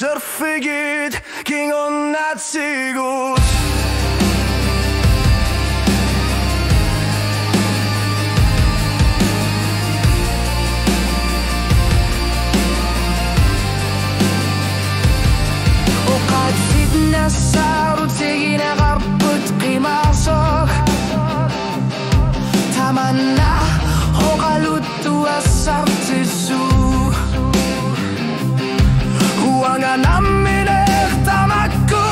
Surfigit ging on natsigut. وقعدت نسار وتجينا غربت قماصك تمنى وغلط وصرت السوق Huwag namin tamagko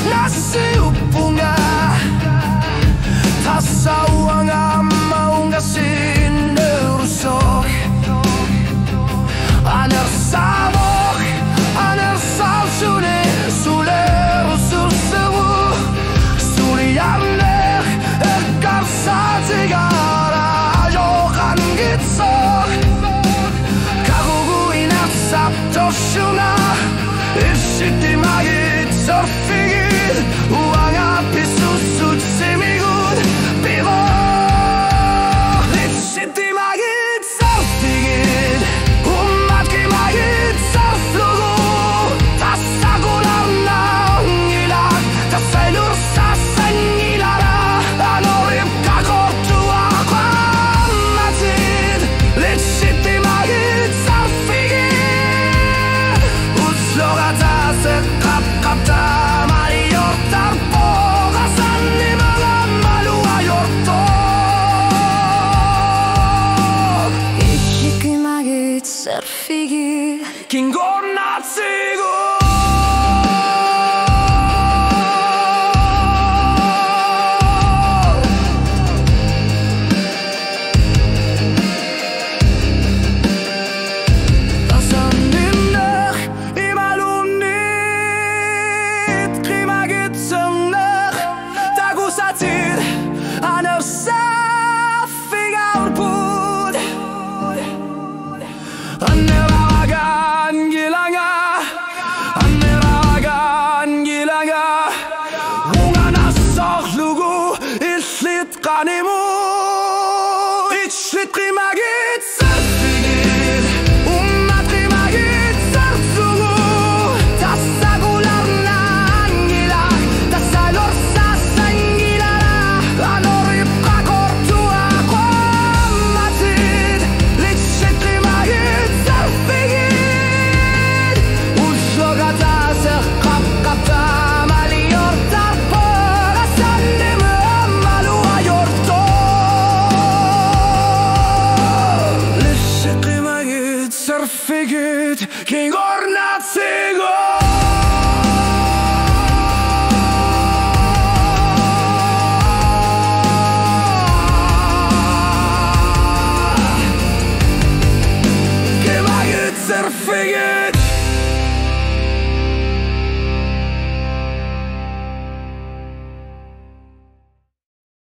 nasi upunga tasawa nga maunga sinurusok anersabok anersabsune suler usursewu suliyaner karsatigara yokan gitsok kaguguin at saptosyuna Ishitimaget surfigit Uanga pisusut semigud Bivo Ishitimaget surfigit Umatkimaget surflugu Tasagular na ngilak Tasailur sa sangilara Anorip kakortu akwamatid Ishitimaget surfigit Uslogata Kapta Mariortar Pogasan ni mga maluayortok Ikikimagit surfigit Kingor natsigo Qanimu Ichlit qimagit surfigit Ummat qimagit surfsugu Tasagular na angilak Tasalor sa sangilara Anorip qakortu akwamatid Ichlit qimagit surfigit Uslogata seqapqapta maliortar Pogasan ni Surfigit King or Nazi